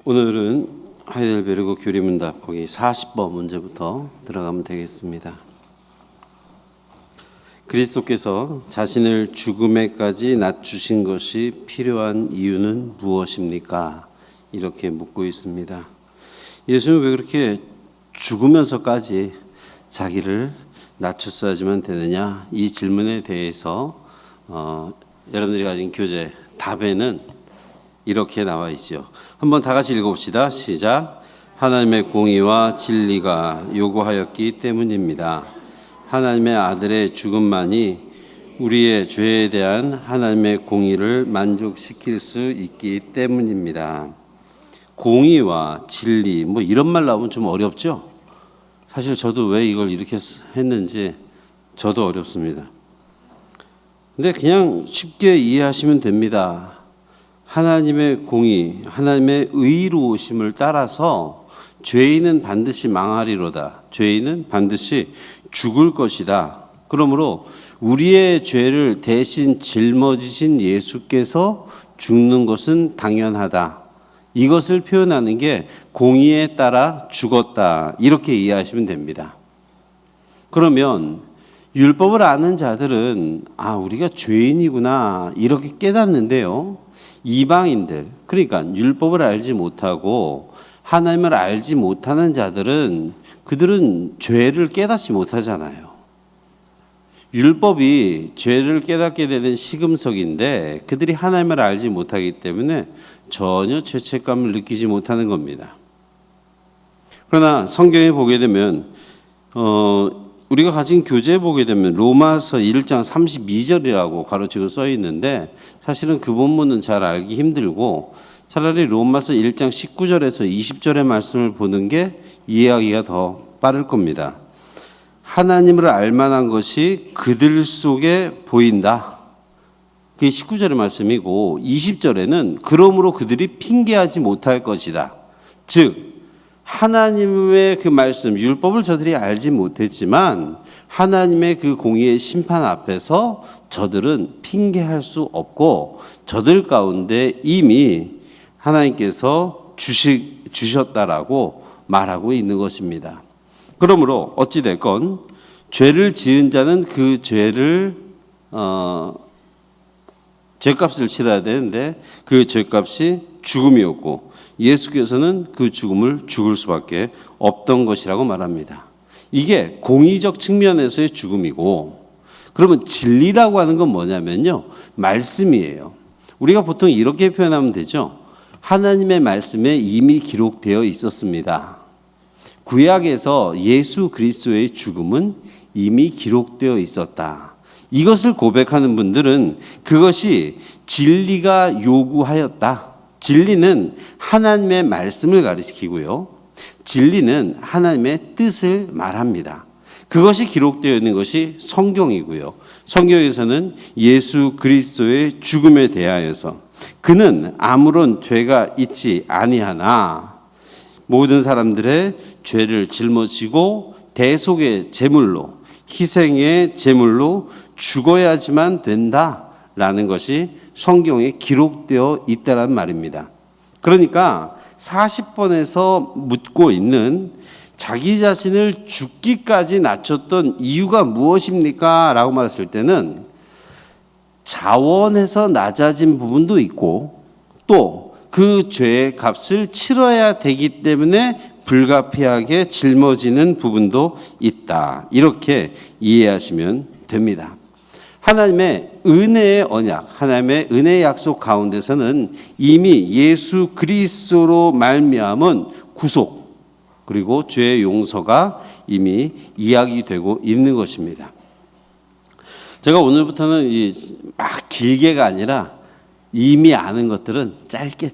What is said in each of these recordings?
오늘은 하이델베르그 교리문답 거기 40번 문제부터 들어가면 되겠습니다. 그리스도께서 자신을 죽음에까지 낮추신 것이 필요한 이유는 무엇입니까? 이렇게 묻고 있습니다. 예수는 왜 그렇게 죽으면서까지 자기를 낮췄어야지만 되느냐? 이 질문에 대해서 여러분들이 가진 교재 답에는 이렇게 나와 있죠. 한번 다 같이 읽어봅시다. 시작. 하나님의 공의와 진리가 요구하였기 때문입니다. 하나님의 아들의 죽음만이 우리의 죄에 대한 하나님의 공의를 만족시킬 수 있기 때문입니다. 공의와 진리 이런 말 나오면 좀 어렵죠? 사실 저도 왜 이걸 이렇게 했는지 저도 어렵습니다. 근데 그냥 쉽게 이해하시면 됩니다. 하나님의 공의, 하나님의 의로우심을 따라서 죄인은 반드시 망하리로다. 죄인은 반드시 죽을 것이다. 그러므로 우리의 죄를 대신 짊어지신 예수께서 죽는 것은 당연하다. 이것을 표현하는 게 공의에 따라 죽었다. 이렇게 이해하시면 됩니다. 그러면 율법을 아는 자들은 우리가 죄인이구나 이렇게 깨닫는데요. 이방인들, 그러니까 율법을 알지 못하고 하나님을 알지 못하는 자들은 그들은 죄를 깨닫지 못하잖아요. 율법이 죄를 깨닫게 되는 시금석인데 그들이 하나님을 알지 못하기 때문에 전혀 죄책감을 느끼지 못하는 겁니다. 그러나 성경에 보게 되면 우리가 가진 교재에 보게 되면 로마서 1장 32절이라고 가로치고 써 있는데 사실은 그 본문은 잘 알기 힘들고 차라리 로마서 1장 19절에서 20절의 말씀을 보는 게 이해하기가 더 빠를 겁니다. 하나님을 알만한 것이 그들 속에 보인다. 그게 19절의 말씀이고 20절에는 그러므로 그들이 핑계하지 못할 것이다. 즉 하나님의 그 말씀, 율법을 저들이 알지 못했지만 하나님의 그 공의의 심판 앞에서 저들은 핑계할 수 없고 저들 가운데 이미 하나님께서 주셨다라고 말하고 있는 것입니다. 그러므로 어찌됐건 죄를 지은 자는 그 죄를 죄값을 치러야 되는데 그 죄값이 죽음이었고 예수께서는 그 죽음을 죽을 수밖에 없던 것이라고 말합니다. 이게 공의적 측면에서의 죽음이고, 그러면 진리라고 하는 건 뭐냐면요, 말씀이에요. 우리가 보통 이렇게 표현하면 되죠. 하나님의 말씀에 이미 기록되어 있었습니다. 구약에서 예수 그리스도의 죽음은 이미 기록되어 있었다. 이것을 고백하는 분들은 그것이 진리가 요구하였다. 진리는 하나님의 말씀을 가리키고요. 진리는 하나님의 뜻을 말합니다. 그것이 기록되어 있는 것이 성경이고요. 성경에서는 예수 그리스도의 죽음에 대하여서 그는 아무런 죄가 있지 아니하나 모든 사람들의 죄를 짊어지고 대속의 제물로 희생의 제물로 죽어야지만 된다라는 것이 성경에 기록되어 있다는 말입니다. 그러니까 40번에서 묻고 있는 자기 자신을 죽기까지 낮췄던 이유가 무엇입니까? 라고 말했을 때는 자원에서 낮아진 부분도 있고 또 그 죄의 값을 치러야 되기 때문에 불가피하게 짊어지는 부분도 있다. 이렇게 이해하시면 됩니다. 하나님의 은혜의 언약, 하나님의 은혜의 약속 가운데서는 이미 예수 그리스도로 말미암은 구속 그리고 죄의 용서가 이미 이야기되고 있는 것입니다. 제가 오늘부터는 막 길게가 아니라 이미 아는 것들은 짧게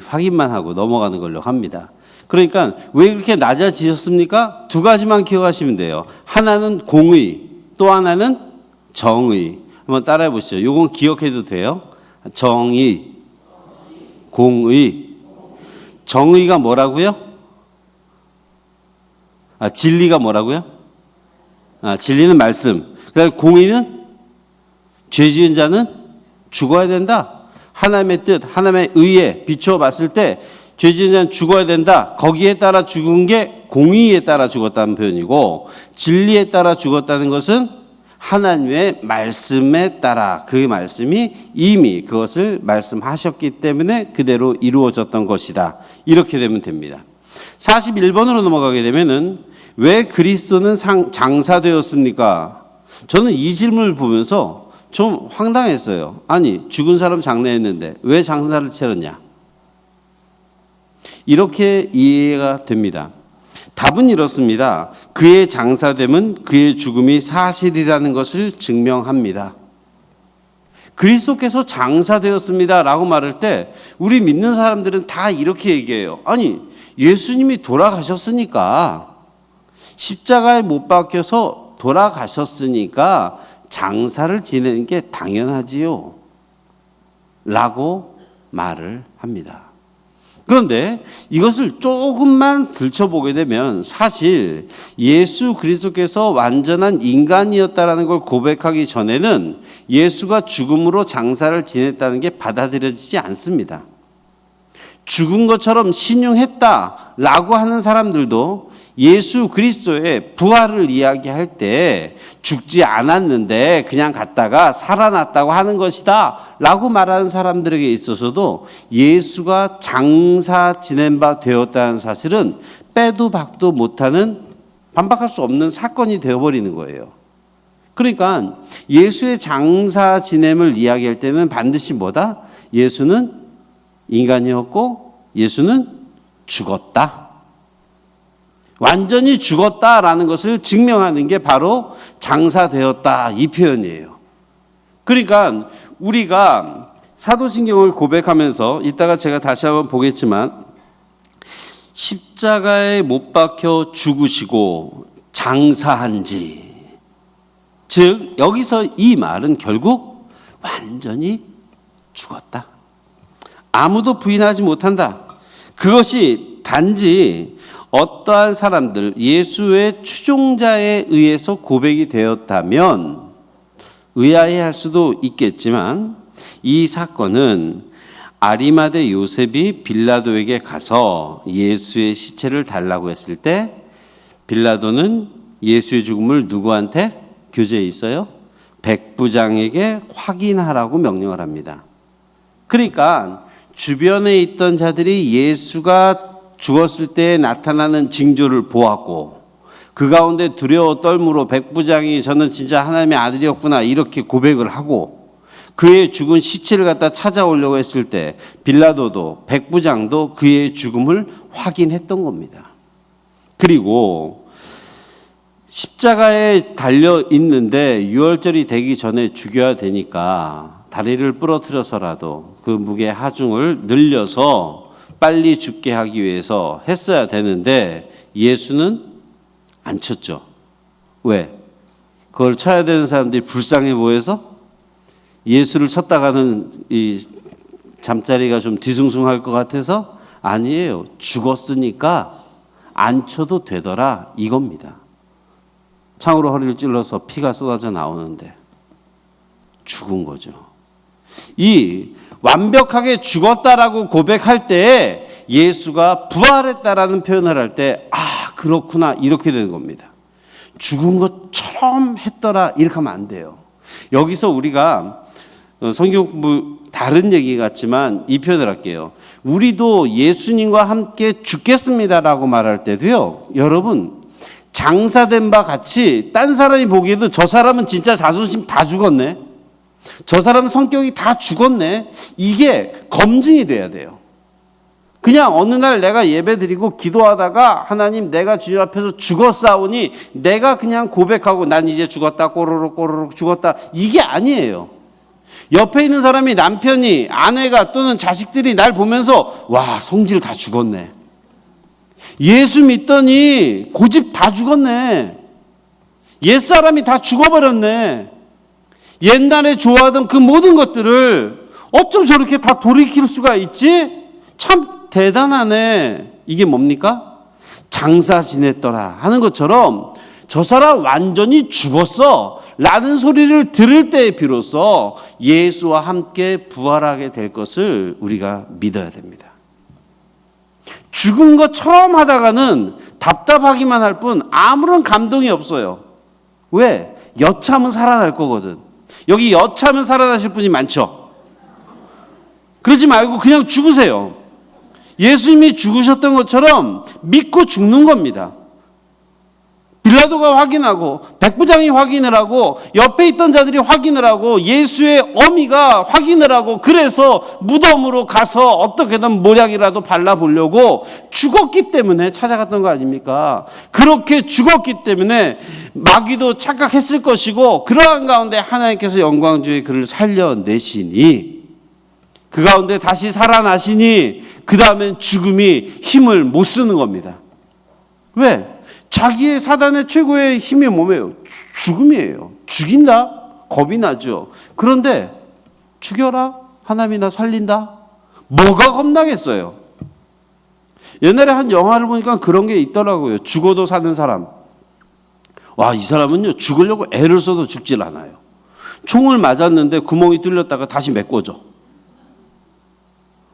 확인만 하고 넘어가는 걸로 합니다. 그러니까 왜 그렇게 낮아지셨습니까? 두 가지만 기억하시면 돼요. 하나는 공의, 또 하나는 정의. 한번 따라해 보시죠. 이건 기억해도 돼요. 정의, 공의. 정의가 뭐라고요? 진리가 뭐라고요? 진리는 말씀. 그다음에 공의는 죄 지은 자는 죽어야 된다. 하나님의 뜻, 하나님의 의에 비추어 봤을 때 죄 지은 자는 죽어야 된다. 거기에 따라 죽은 게 공의에 따라 죽었다는 표현이고, 진리에 따라 죽었다는 것은 하나님의 말씀에 따라, 그 말씀이 이미 그것을 말씀하셨기 때문에 그대로 이루어졌던 것이다. 이렇게 되면 됩니다. 41번으로 넘어가게 되면은 왜 그리스도는 장사되었습니까? 저는 이 질문을 보면서 좀 황당했어요. 아니, 죽은 사람 장례했는데 왜 장사를 치렀냐? 이렇게 이해가 됩니다. 답은 이렇습니다. 그의 장사됨은 그의 죽음이 사실이라는 것을 증명합니다. 그리스도께서 장사되었습니다 라고 말할 때 우리 믿는 사람들은 다 이렇게 얘기해요. 아니, 예수님이 돌아가셨으니까, 십자가에 못 박혀서 돌아가셨으니까 장사를 지내는 게 당연하지요 라고 말을 합니다. 그런데 이것을 조금만 들춰보게 되면 사실 예수 그리스도께서 완전한 인간이었다라는 걸 고백하기 전에는 예수가 죽음으로 장사를 지냈다는 게 받아들여지지 않습니다. 죽은 것처럼 신용했다라고 하는 사람들도 예수 그리스도의 부활을 이야기할 때 죽지 않았는데 그냥 갔다가 살아났다고 하는 것이다 라고 말하는 사람들에게 있어서도 예수가 장사 지낸 바 되었다는 사실은 빼도 박도 못하는, 반박할 수 없는 사건이 되어버리는 거예요. 그러니까 예수의 장사 지냄을 이야기할 때는 반드시 뭐다? 예수는 인간이었고 예수는 죽었다. 완전히 죽었다라는 것을 증명하는 게 바로 장사되었다, 이 표현이에요. 그러니까 우리가 사도신경을 고백하면서 이따가 제가 다시 한번 보겠지만 십자가에 못 박혀 죽으시고 장사한 지, 즉 여기서 이 말은 결국 완전히 죽었다. 아무도 부인하지 못한다. 그것이 단지 어떠한 사람들, 예수의 추종자에 의해서 고백이 되었다면 의아해할 수도 있겠지만, 이 사건은 아리마대 요셉이 빌라도에게 가서 예수의 시체를 달라고 했을 때 빌라도는 예수의 죽음을 누구한테 교제에 있어요? 백부장에게 확인하라고 명령을 합니다. 그러니까 주변에 있던 자들이 예수가 죽었을 때 나타나는 징조를 보았고 그 가운데 두려워 떨므로 백부장이 저는 진짜 하나님의 아들이었구나 이렇게 고백을 하고 그의 죽은 시체를 갖다 찾아오려고 했을 때 빌라도도 백부장도 그의 죽음을 확인했던 겁니다. 그리고 십자가에 달려 있는데 유월절이 되기 전에 죽여야 되니까 다리를 부러뜨려서라도 그 무게 하중을 늘려서 빨리 죽게 하기 위해서 했어야 되는데 예수는 안 쳤죠. 왜? 그걸 쳐야 되는 사람들이 불쌍해 보여서? 예수를 쳤다가는 이 잠자리가 좀 뒤숭숭할 것 같아서? 아니에요. 죽었으니까 안 쳐도 되더라 이겁니다. 창으로 허리를 찔러서 피가 쏟아져 나오는데 죽은 거죠. 이 완벽하게 죽었다라고 고백할 때 예수가 부활했다라는 표현을 할 때 그렇구나 이렇게 되는 겁니다. 죽은 것처럼 했더라 이렇게 하면 안 돼요. 여기서 우리가 성경 공부 다른 얘기 같지만 이 표현을 할게요. 우리도 예수님과 함께 죽겠습니다라고 말할 때도요, 여러분 장사된 바 같이 딴 사람이 보기에도 저 사람은 진짜 자존심 다 죽었네, 저 사람은 성격이 다 죽었네, 이게 검증이 돼야 돼요. 그냥 어느 날 내가 예배 드리고 기도하다가 하나님 내가 주님 앞에서 죽었사오니 내가 그냥 고백하고 난 이제 죽었다 꼬르륵 꼬르륵 죽었다 이게 아니에요. 옆에 있는 사람이 남편이 아내가 또는 자식들이 날 보면서 와 성질 다 죽었네, 예수 믿더니 고집 다 죽었네, 옛사람이 다 죽어버렸네, 옛날에 좋아하던 그 모든 것들을 어쩜 저렇게 다 돌이킬 수가 있지? 참 대단하네. 이게 뭡니까? 장사 지냈더라 하는 것처럼 저 사람 완전히 죽었어 라는 소리를 들을 때 비로소 예수와 함께 부활하게 될 것을 우리가 믿어야 됩니다. 죽은 것처럼 하다가는 답답하기만 할 뿐 아무런 감동이 없어요. 왜? 여차하면 살아날 거거든. 여기 여차하면 살아나실 분이 많죠. 그러지 말고 그냥 죽으세요. 예수님이 죽으셨던 것처럼 믿고 죽는 겁니다. 빌라도가 확인하고 백부장이 확인을 하고 옆에 있던 자들이 확인을 하고 예수의 어미가 확인을 하고 그래서 무덤으로 가서 어떻게든 모략이라도 발라보려고 죽었기 때문에 찾아갔던 거 아닙니까? 그렇게 죽었기 때문에 마귀도 착각했을 것이고 그러한 가운데 하나님께서 영광 중에 그를 살려내시니 그 가운데 다시 살아나시니 그 다음엔 죽음이 힘을 못 쓰는 겁니다. 왜? 자기의 사단의 최고의 힘이 뭐예요? 죽음이에요. 죽인다? 겁이 나죠. 그런데 죽여라? 하나님이 나 살린다? 뭐가 겁나겠어요? 옛날에 한 영화를 보니까 그런 게 있더라고요. 죽어도 사는 사람. 와, 이 사람은요 죽으려고 애를 써도 죽질 않아요. 총을 맞았는데 구멍이 뚫렸다가 다시 메꿔져.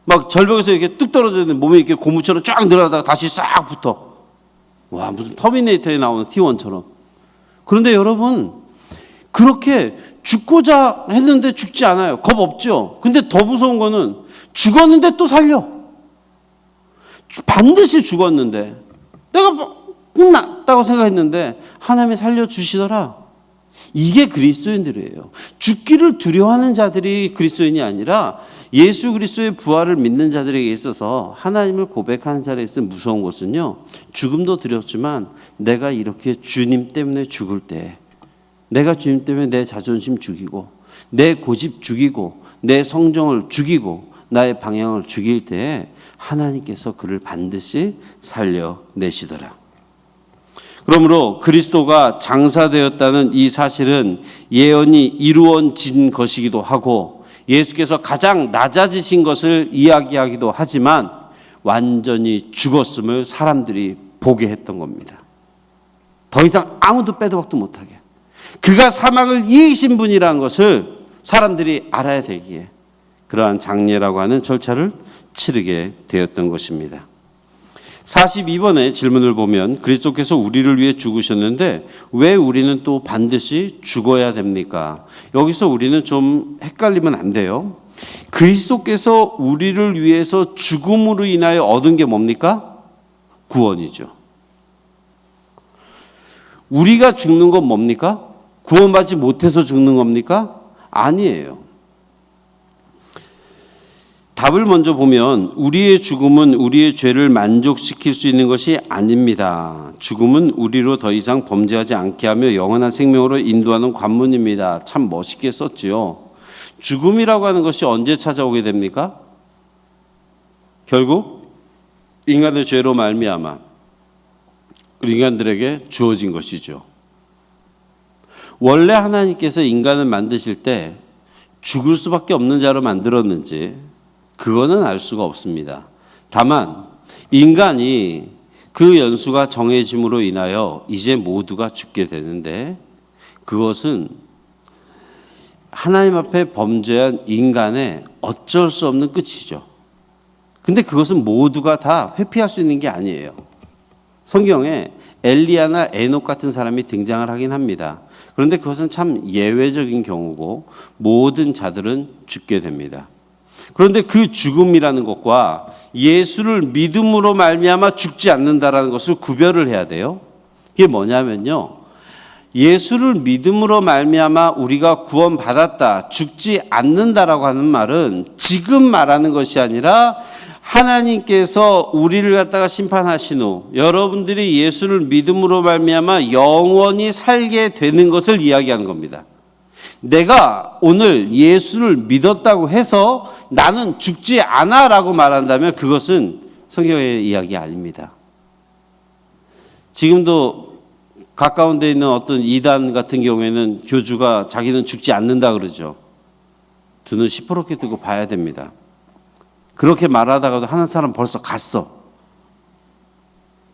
막 절벽에서 이렇게 뚝 떨어지는데 몸이 이렇게 고무처럼 쫙 늘어나다가 다시 싹 붙어. 와, 무슨 터미네이터에 나오는 T1처럼. 그런데 여러분, 그렇게 죽고자 했는데 죽지 않아요. 겁 없죠? 근데 더 무서운 거는 죽었는데 또 살려. 반드시 죽었는데 내가 끝났다고 생각했는데 하나님이 살려주시더라. 이게 그리스도인들이에요. 죽기를 두려워하는 자들이 그리스도인이 아니라 예수 그리스도의 부활을 믿는 자들에게 있어서 하나님을 고백하는 자리에 있어 무서운 것은요, 죽음도 두렵지만 내가 이렇게 주님 때문에 죽을 때, 내가 주님 때문에 내 자존심 죽이고 내 고집 죽이고 내 성정을 죽이고 나의 방향을 죽일 때 하나님께서 그를 반드시 살려내시더라. 그러므로 그리스도가 장사되었다는 이 사실은 예언이 이루어진 것이기도 하고 예수께서 가장 낮아지신 것을 이야기하기도 하지만 완전히 죽었음을 사람들이 보게 했던 겁니다. 더 이상 아무도 빼도 박도 못하게. 그가 사망을 이기신 분이라는 것을 사람들이 알아야 되기에 그러한 장례라고 하는 절차를 치르게 되었던 것입니다. 42번의 질문을 보면 그리스도께서 우리를 위해 죽으셨는데 왜 우리는 또 반드시 죽어야 됩니까? 여기서 우리는 좀 헷갈리면 안 돼요. 그리스도께서 우리를 위해서 죽음으로 인하여 얻은 게 뭡니까? 구원이죠. 우리가 죽는 건 뭡니까? 구원받지 못해서 죽는 겁니까? 아니에요. 답을 먼저 보면 우리의 죽음은 우리의 죄를 만족시킬 수 있는 것이 아닙니다. 죽음은 우리로 더 이상 범죄하지 않게 하며 영원한 생명으로 인도하는 관문입니다. 참 멋있게 썼지요. 죽음이라고 하는 것이 언제 찾아오게 됩니까? 결국 인간의 죄로 말미암아 인간들에게 주어진 것이죠. 원래 하나님께서 인간을 만드실 때 죽을 수밖에 없는 자로 만들었는지 그거는 알 수가 없습니다. 다만 인간이 그 연수가 정해짐으로 인하여 이제 모두가 죽게 되는데 그것은 하나님 앞에 범죄한 인간의 어쩔 수 없는 끝이죠. 근데 그것은 모두가 다 회피할 수 있는 게 아니에요. 성경에 엘리야나 에녹 같은 사람이 등장을 하긴 합니다. 그런데 그것은 참 예외적인 경우고 모든 자들은 죽게 됩니다. 그런데 그 죽음이라는 것과 예수를 믿음으로 말미암아 죽지 않는다라는 것을 구별을 해야 돼요. 그게 뭐냐면요. 예수를 믿음으로 말미암아 우리가 구원받았다, 죽지 않는다라고 하는 말은 지금 말하는 것이 아니라 하나님께서 우리를 갖다가 심판하신 후 여러분들이 예수를 믿음으로 말미암아 영원히 살게 되는 것을 이야기하는 겁니다. 내가 오늘 예수를 믿었다고 해서 나는 죽지 않아 라고 말한다면 그것은 성경의 이야기 아닙니다. 지금도 가까운 데 있는 어떤 이단 같은 경우에는 교주가 자기는 죽지 않는다 그러죠. 두 눈 시퍼렇게 뜨고 봐야 됩니다. 그렇게 말하다가도 하는 사람 벌써 갔어.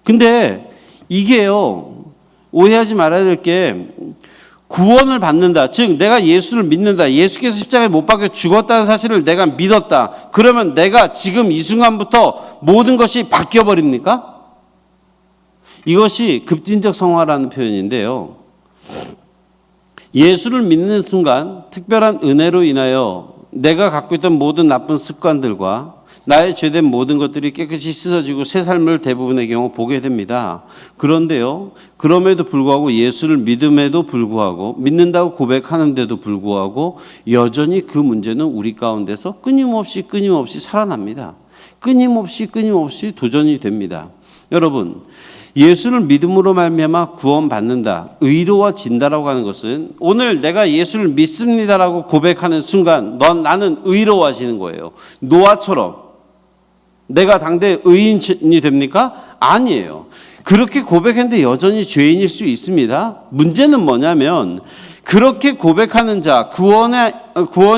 근데 이게요, 오해하지 말아야 될 게 구원을 받는다. 즉 내가 예수를 믿는다. 예수께서 십자가에 못 박혀 죽었다는 사실을 내가 믿었다. 그러면 내가 지금 이 순간부터 모든 것이 바뀌어 버립니까? 이것이 급진적 성화라는 표현인데요. 예수를 믿는 순간 특별한 은혜로 인하여 내가 갖고 있던 모든 나쁜 습관들과 나의 죄된 모든 것들이 깨끗이 씻어지고 새 삶을 대부분의 경우 보게 됩니다. 그런데요, 그럼에도 불구하고 예수를 믿음에도 불구하고 믿는다고 고백하는데도 불구하고 여전히 그 문제는 우리 가운데서 끊임없이 살아납니다. 끊임없이 도전이 됩니다. 여러분, 예수를 믿음으로 말미암아 구원받는다, 의로워진다라고 하는 것은 오늘 내가 예수를 믿습니다라고 고백하는 순간 나는 의로워지는 거예요. 노아처럼 내가 당대 의인이 됩니까? 아니에요. 그렇게 고백했는데 여전히 죄인일 수 있습니다. 문제는 뭐냐면 그렇게 고백하는 자, 구원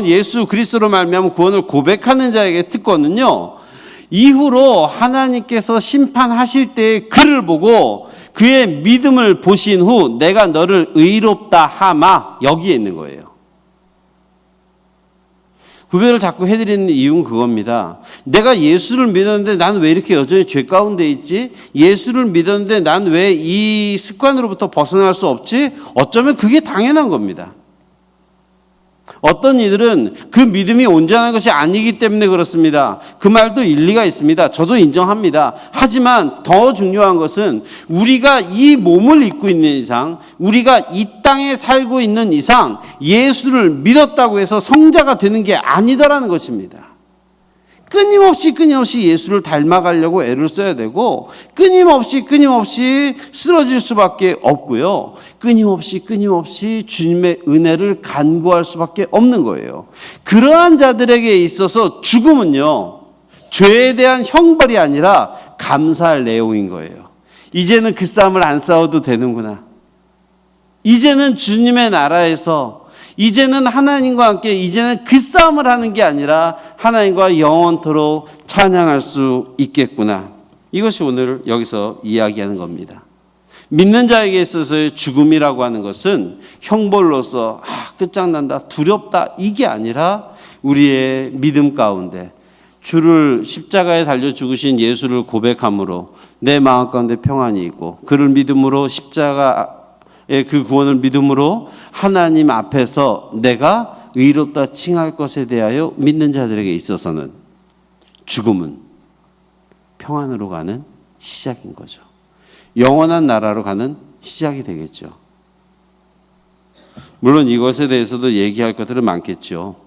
예수 그리스도로 말미암아 구원을 고백하는 자에게 특권은요, 이후로 하나님께서 심판하실 때의 그를 보고 그의 믿음을 보신 후 내가 너를 의롭다 하마, 여기에 있는 거예요. 구별을 자꾸 해드리는 이유는 그겁니다. 내가 예수를 믿었는데 난 왜 이렇게 여전히 죄 가운데 있지? 예수를 믿었는데 난 왜 이 습관으로부터 벗어날 수 없지? 어쩌면 그게 당연한 겁니다. 어떤 이들은 그 믿음이 온전한 것이 아니기 때문에 그렇습니다. 그 말도 일리가 있습니다. 저도 인정합니다. 하지만 더 중요한 것은 우리가 이 몸을 입고 있는 이상, 우리가 이 땅에 살고 있는 이상 예수를 믿었다고 해서 성자가 되는 게 아니다라는 것입니다. 끊임없이 예수를 닮아가려고 애를 써야 되고 끊임없이 쓰러질 수밖에 없고요. 끊임없이 주님의 은혜를 간구할 수밖에 없는 거예요. 그러한 자들에게 있어서 죽음은요, 죄에 대한 형벌이 아니라 감사할 내용인 거예요. 이제는 그 싸움을 안 싸워도 되는구나. 이제는 주님의 나라에서 이제는 하나님과 함께 이제는 그 싸움을 하는 게 아니라 하나님과 영원토록 찬양할 수 있겠구나. 이것이 오늘 여기서 이야기하는 겁니다. 믿는 자에게 있어서의 죽음이라고 하는 것은 형벌로서 끝장난다, 두렵다, 이게 아니라 우리의 믿음 가운데 주를 십자가에 달려 죽으신 예수를 고백함으로 내 마음 가운데 평안이 있고 그를 믿음으로 그 구원을 믿음으로 하나님 앞에서 내가 의롭다 칭할 것에 대하여 믿는 자들에게 있어서는 죽음은 평안으로 가는 시작인 거죠. 영원한 나라로 가는 시작이 되겠죠. 물론 이것에 대해서도 얘기할 것들은 많겠죠.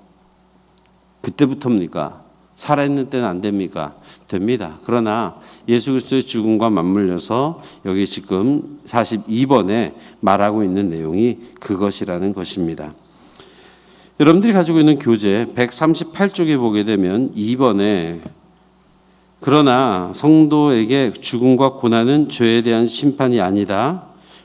그때부터입니까? 살아있는 때는 안 됩니까? 됩니다. 그러나 예수 그리스도의 죽음과 맞물려서 여기 지금 42번에 말하고 있는 내용이 그것이라는 것입니다. 여러분들이 가지고 있는 교재 138쪽에 보게 되면 2번에 그러나 성도에게 죽음과 고난은 죄에 대한 심판이 아니다.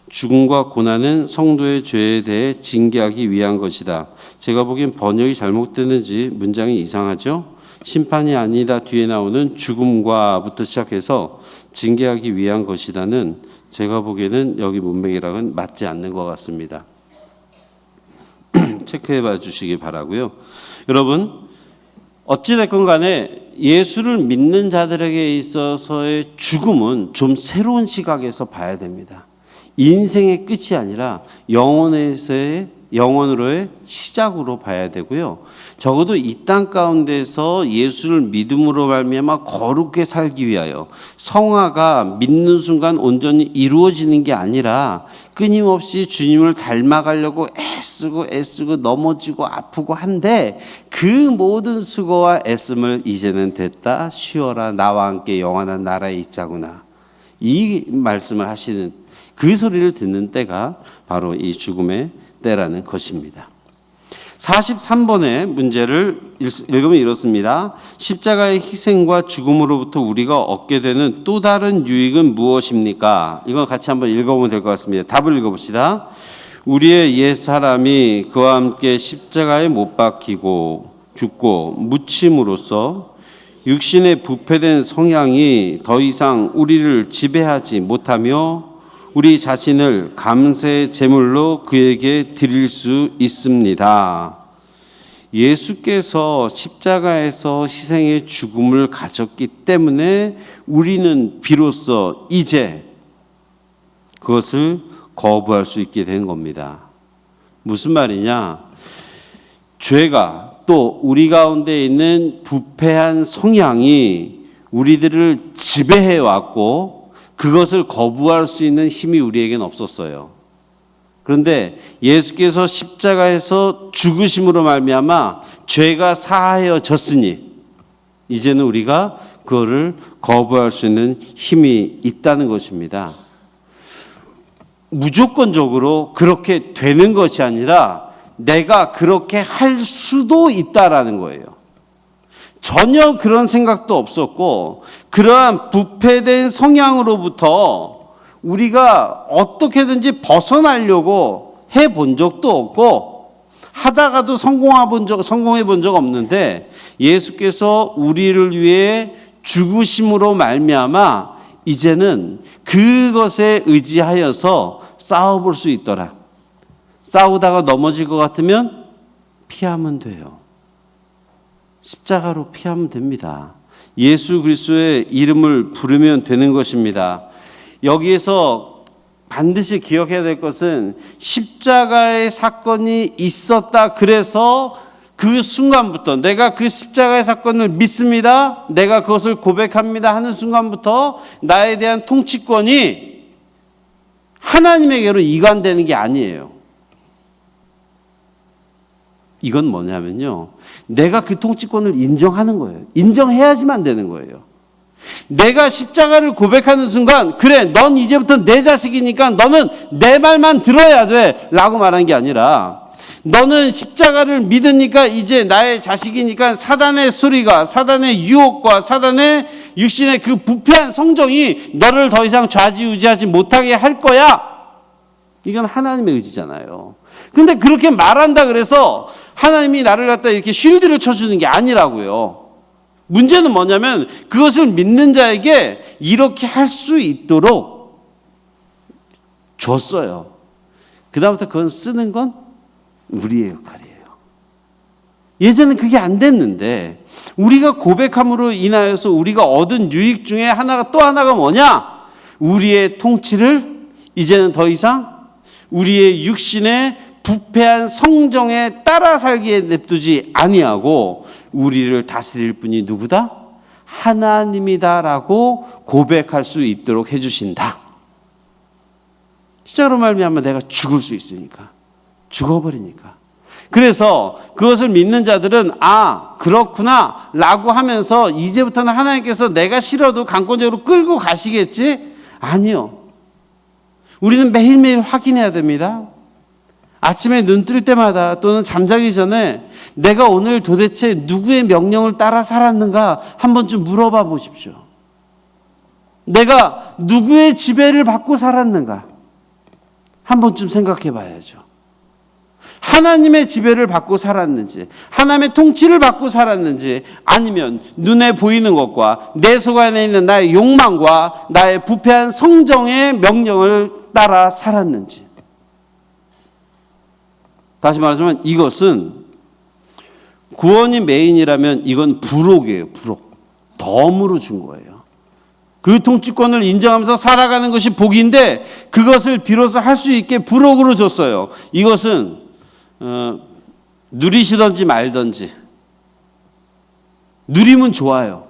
죽음과 고난은 성도의 죄에 대해 징계하기 위한 것이다. 제가 보기엔 번역이 잘못됐는지 문장이 이상하죠? 심판이 아니다 뒤에 나오는 죽음과부터 시작해서 징계하기 위한 것이다는 제가 보기에는 여기 문맥이랑은 맞지 않는 것 같습니다. 체크해 봐 주시기 바라고요. 여러분, 어찌됐건 간에 예수를 믿는 자들에게 있어서의 죽음은 좀 새로운 시각에서 봐야 됩니다. 인생의 끝이 아니라 영원으로의 시작으로 봐야 되고요. 적어도 이 땅 가운데서 예수를 믿음으로 말미암아 거룩하게 살기 위하여 성화가 믿는 순간 온전히 이루어지는 게 아니라 끊임없이 주님을 닮아가려고 애쓰고 넘어지고 아프고 한데 그 모든 수고와 애씀을 이제는 됐다, 쉬어라, 나와 함께 영원한 나라에 있자구나, 이 말씀을 하시는 그 소리를 듣는 때가 바로 이 죽음의 때라는 것입니다. 43번의 문제를 읽으면 이렇습니다. 십자가의 희생과 죽음으로부터 우리가 얻게 되는 또 다른 유익은 무엇입니까? 이건 같이 한번 읽어보면 될 것 같습니다. 답을 읽어봅시다. 우리의 옛사람이 그와 함께 십자가에 못 박히고 죽고 묻힘으로써 육신의 부패된 성향이 더 이상 우리를 지배하지 못하며 우리 자신을 감사의 제물로 그에게 드릴 수 있습니다. 예수께서 십자가에서 희생의 죽음을 가졌기 때문에 우리는 비로소 이제 그것을 거부할 수 있게 된 겁니다. 무슨 말이냐? 죄가 또 우리 가운데 있는 부패한 성향이 우리들을 지배해 왔고 그것을 거부할 수 있는 힘이 우리에게는 없었어요. 그런데 예수께서 십자가에서 죽으심으로 말미암아 죄가 사하여졌으니 이제는 우리가 그거를 거부할 수 있는 힘이 있다는 것입니다. 무조건적으로 그렇게 되는 것이 아니라 내가 그렇게 할 수도 있다라는 거예요. 전혀 그런 생각도 없었고 그러한 부패된 성향으로부터 우리가 어떻게든지 벗어나려고 해본 적도 없고 하다가도 성공해 본 적 없는데 예수께서 우리를 위해 죽으심으로 말미암아 이제는 그것에 의지하여서 싸워볼 수 있더라. 싸우다가 넘어질 것 같으면 피하면 돼요. 십자가로 피하면 됩니다. 예수 그리스도의 이름을 부르면 되는 것입니다. 여기에서 반드시 기억해야 될 것은 십자가의 사건이 있었다. 그래서 그 순간부터 내가 그 십자가의 사건을 믿습니다. 내가 그것을 고백합니다 하는 순간부터 나에 대한 통치권이 하나님에게로 이관되는 게 아니에요. 이건 뭐냐면요. 내가 그 통치권을 인정하는 거예요. 인정해야지만 되는 거예요. 내가 십자가를 고백하는 순간 그래 넌 이제부터 내 자식이니까 너는 내 말만 들어야 돼 라고 말한 게 아니라 너는 십자가를 믿으니까 이제 나의 자식이니까 사단의 소리가 사단의 유혹과 사단의 육신의 그 부패한 성정이 너를 더 이상 좌지우지하지 못하게 할 거야. 이건 하나님의 의지잖아요. 근데 그렇게 말한다 그래서 하나님이 나를 갖다 이렇게 쉴드를 쳐주는 게 아니라고요. 문제는 뭐냐면 그것을 믿는 자에게 이렇게 할 수 있도록 줬어요. 그 다음부터 그건 쓰는 건 우리의 역할이에요. 예전엔 그게 안 됐는데 우리가 고백함으로 인하여서 우리가 얻은 유익 중에 하나가 또 하나가 뭐냐? 우리의 통치를 이제는 더 이상 우리의 육신의 부패한 성정에 따라 살기에 냅두지 아니하고 우리를 다스릴 분이 누구다? 하나님이다라고 고백할 수 있도록 해주신다. 십자가로 말미암아 내가 죽을 수 있으니까. 죽어버리니까. 그래서 그것을 믿는 자들은 아 그렇구나 라고 하면서 이제부터는 하나님께서 내가 싫어도 강권적으로 끌고 가시겠지? 아니요. 우리는 매일매일 확인해야 됩니다. 아침에 눈 뜰 때마다 또는 잠자기 전에 내가 오늘 도대체 누구의 명령을 따라 살았는가 한 번쯤 물어봐 보십시오. 내가 누구의 지배를 받고 살았는가 한 번쯤 생각해 봐야죠. 하나님의 지배를 받고 살았는지 하나님의 통치를 받고 살았는지 아니면 눈에 보이는 것과 내 속 안에 있는 나의 욕망과 나의 부패한 성정의 명령을 따라 살았는지. 다시 말하자면 이것은 구원이 메인이라면 이건 부록이에요. 부록. 덤으로 준 거예요. 그 통치권을 인정하면서 살아가는 것이 복인데 그것을 비로소 할 수 있게 부록으로 줬어요. 이것은 누리시던지 말던지 누리면 좋아요.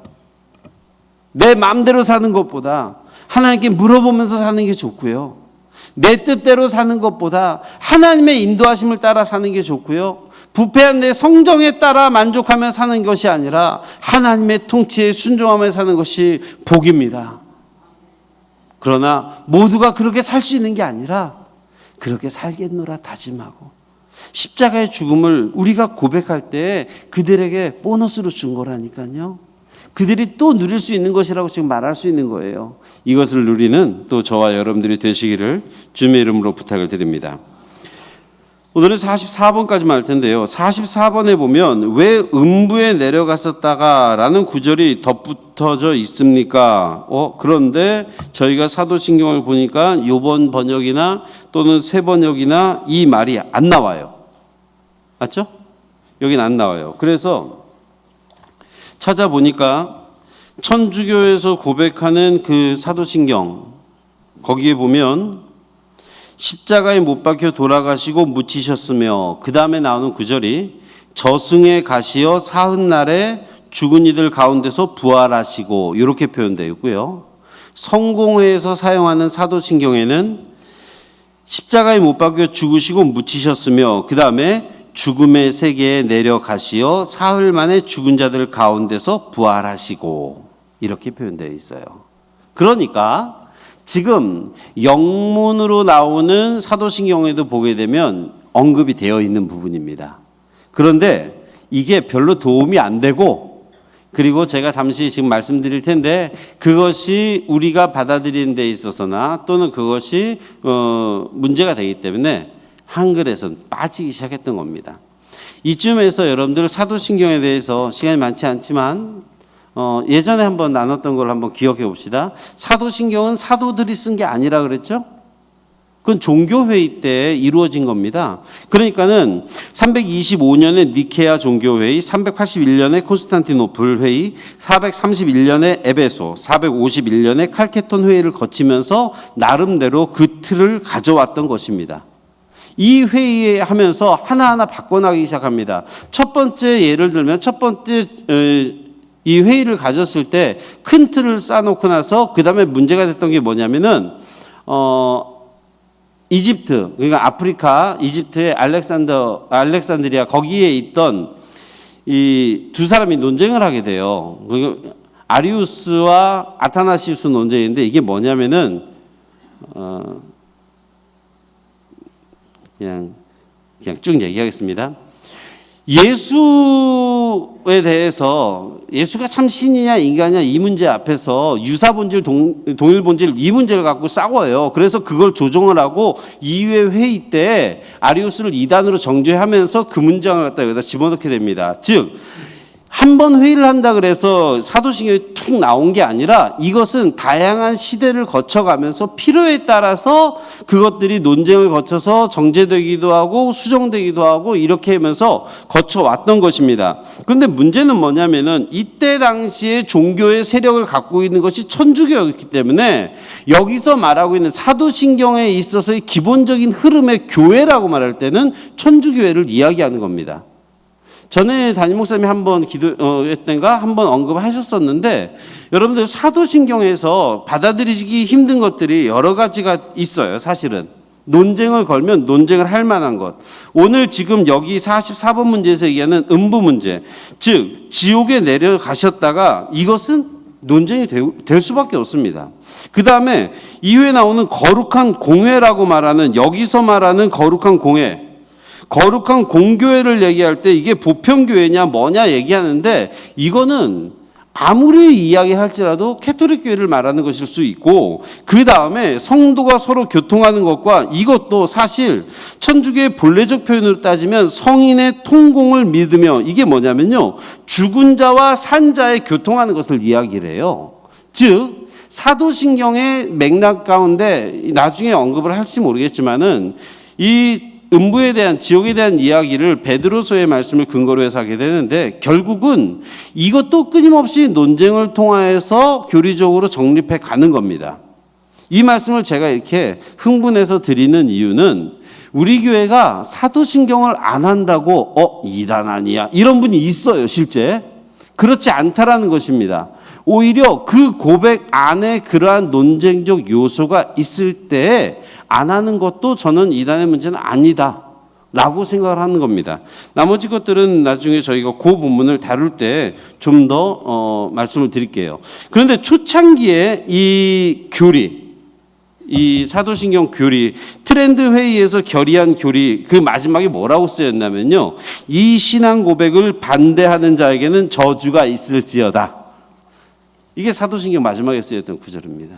내 마음대로 사는 것보다 하나님께 물어보면서 사는 게 좋고요. 내 뜻대로 사는 것보다 하나님의 인도하심을 따라 사는 게 좋고요. 부패한 내 성정에 따라 만족하며 사는 것이 아니라 하나님의 통치에 순종하며 사는 것이 복입니다. 그러나 모두가 그렇게 살 수 있는 게 아니라 그렇게 살겠노라 다짐하고 십자가의 죽음을 우리가 고백할 때 그들에게 보너스로 준 거라니까요. 그들이 또 누릴 수 있는 것이라고 지금 말할 수 있는 거예요. 이것을 누리는 또 저와 여러분들이 되시기를 주님의 이름으로 부탁을 드립니다. 오늘은 44번까지만 할 텐데요. 44번에 보면 왜 음부에 내려갔었다가라는 구절이 덧붙어져 있습니까? 그런데 저희가 사도신경을 보니까 이번 번역이나 또는 새 번역이나 이 말이 안 나와요. 맞죠? 여긴 안 나와요. 그래서 찾아보니까 천주교에서 고백하는 그 사도신경 거기에 보면 십자가에 못 박혀 돌아가시고 묻히셨으며 그 다음에 나오는 구절이 저승에 가시어 사흔날에 죽은 이들 가운데서 부활하시고 이렇게 표현되어 있고요. 성공회에서 사용하는 사도신경에는 십자가에 못 박혀 죽으시고 묻히셨으며 그 다음에 죽음의 세계에 내려가시어 사흘 만에 죽은 자들 가운데서 부활하시고 이렇게 표현되어 있어요. 그러니까 지금 영문으로 나오는 사도신경에도 보게 되면 언급이 되어 있는 부분입니다. 그런데 이게 별로 도움이 안 되고, 그리고 제가 잠시 지금 말씀드릴 텐데 그것이 우리가 받아들이는 데 있어서나 또는 그것이 문제가 되기 때문에 한글에서는 빠지기 시작했던 겁니다. 이쯤에서 여러분들 사도신경에 대해서 시간이 많지 않지만 예전에 한번 나눴던 걸 한번 기억해 봅시다. 사도신경은 사도들이 쓴 게 아니라 그랬죠? 그건 종교회의 때 이루어진 겁니다. 그러니까는 325년에 니케아 종교회의, 381년에 콘스탄티노플 회의, 431년에 에베소, 451년에 칼케톤 회의를 거치면서 나름대로 그 틀을 가져왔던 것입니다. 이 회의에 하면서 하나하나 바꿔나가기 시작합니다. 첫 번째 예를 들면 첫 번째 이 회의를 가졌을 때 큰 틀을 쌓아놓고 나서 그 다음에 문제가 됐던 게 뭐냐면은 이집트, 그러니까 아프리카 이집트의 알렉산드리아 거기에 있던 이 두 사람이 논쟁을 하게 돼요. 아리우스와 아타나시우스 논쟁인데 이게 뭐냐면은 그냥 쭉 얘기하겠습니다. 예수에 대해서 예수가 참 신이냐 인간이냐 이 문제 앞에서 유사본질 동일본질 이 문제를 갖고 싸워요. 그래서 그걸 조정을 하고 2회 회의 때 아리우스를 이단으로 정죄하면서 그 문장을 갖다 여기다 집어넣게 됩니다. 즉 한 번 회의를 한다 그래서 사도신경이 툭 나온 게 아니라 이것은 다양한 시대를 거쳐가면서 필요에 따라서 그것들이 논쟁을 거쳐서 정제되기도 하고 수정되기도 하고 이렇게 하면서 거쳐왔던 것입니다. 그런데 문제는 뭐냐면은 이때 당시에 종교의 세력을 갖고 있는 것이 천주교였기 때문에 여기서 말하고 있는 사도신경에 있어서의 기본적인 흐름의 교회라고 말할 때는 천주교회를 이야기하는 겁니다. 전에 담임 목사님이 한번 기도했던가 한번 언급하셨었는데 여러분들 사도신경에서 받아들이기 힘든 것들이 여러 가지가 있어요. 사실은 논쟁을 걸면 논쟁을 할 만한 것. 오늘 지금 여기 44번 문제에서 얘기하는 음부 문제, 즉 지옥에 내려가셨다가 이것은 논쟁이 될 수밖에 없습니다. 그 다음에 이후에 나오는 거룩한 공회라고 말하는 여기서 말하는 거룩한 공회, 거룩한 공교회를 얘기할 때 이게 보편교회냐 뭐냐 얘기하는데 이거는 아무리 이야기할지라도 캐톨릭 교회를 말하는 것일 수 있고 그 다음에 성도가 서로 교통하는 것과 이것도 사실 천주교의 본래적 표현으로 따지면 성인의 통공을 믿으며 이게 뭐냐면요 죽은 자와 산 자의 교통하는 것을 이야기를 해요. 즉 사도신경의 맥락 가운데 나중에 언급을 할지 모르겠지만은 이 음부에 대한 지옥에 대한 이야기를 베드로서의 말씀을 근거로 해서 하게 되는데 결국은 이것도 끊임없이 논쟁을 통해서 교리적으로 정립해 가는 겁니다. 이 말씀을 제가 이렇게 흥분해서 드리는 이유는 우리 교회가 사도신경을 안 한다고 이단 아니야 이런 분이 있어요. 실제 그렇지 않다라는 것입니다. 오히려 그 고백 안에 그러한 논쟁적 요소가 있을 때 안 하는 것도 저는 이단의 문제는 아니다 라고 생각을 하는 겁니다. 나머지 것들은 나중에 저희가 그 부분을 다룰 때 좀 더 말씀을 드릴게요. 그런데 초창기에 이 교리, 이 사도신경 교리, 트렌드 회의에서 결의한 교리 그 마지막에 뭐라고 쓰였냐면요. 이 신앙 고백을 반대하는 자에게는 저주가 있을지어다. 이게 사도신경 마지막에 쓰였던 구절입니다.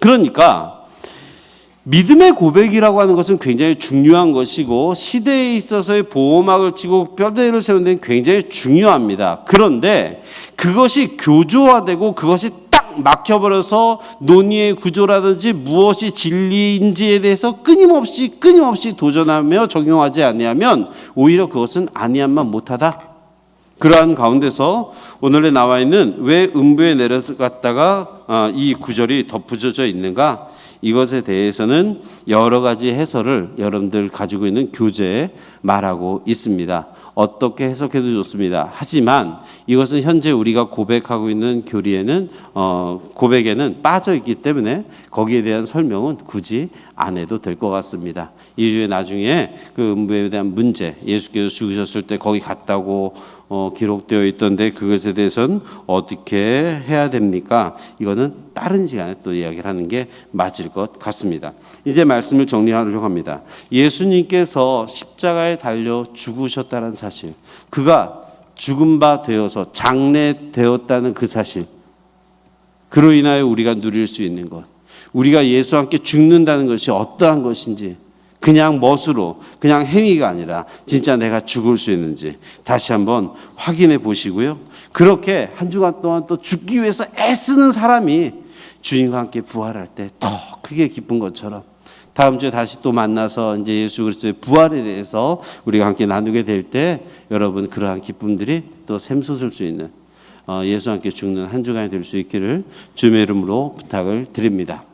그러니까 믿음의 고백이라고 하는 것은 굉장히 중요한 것이고 시대에 있어서의 보호막을 치고 뼈대를 세우는 데는 굉장히 중요합니다. 그런데 그것이 교조화되고 그것이 딱 막혀버려서 논의의 구조라든지 무엇이 진리인지에 대해서 끊임없이 도전하며 적용하지 아니하면 오히려 그것은 아니함만 못하다. 그러한 가운데서 오늘에 나와 있는 왜 음부에 내려갔다가 이 구절이 덧붙여져 있는가? 이것에 대해서는 여러 가지 해설을 여러분들 가지고 있는 교재에 말하고 있습니다. 어떻게 해석해도 좋습니다. 하지만 이것은 현재 우리가 고백하고 있는 교리에는 고백에는 빠져 있기 때문에 거기에 대한 설명은 굳이 안 해도 될 것 같습니다. 이주에 나중에 그 음부에 대한 문제, 예수께서 죽으셨을 때 거기 갔다고 기록되어 있던데 그것에 대해서는 어떻게 해야 됩니까? 이거는 다른 시간에 또 이야기를 하는 게 맞을 것 같습니다. 이제 말씀을 정리하려고 합니다. 예수님께서 십자가에 달려 죽으셨다는 사실, 그가 죽은 바 되어서 장례되었다는 그 사실, 그로 인하여 우리가 누릴 수 있는 것, 우리가 예수와 함께 죽는다는 것이 어떠한 것인지, 그냥 멋으로, 그냥 행위가 아니라 진짜 내가 죽을 수 있는지 다시 한번 확인해 보시고요. 그렇게 한 주간 동안 또 죽기 위해서 애쓰는 사람이 주님과 함께 부활할 때 더 크게 기쁜 것처럼 다음 주에 다시 또 만나서 이제 예수 그리스도의 부활에 대해서 우리가 함께 나누게 될 때 여러분 그러한 기쁨들이 또 샘솟을 수 있는 예수와 함께 죽는 한 주간이 될 수 있기를 주님의 이름으로 부탁을 드립니다.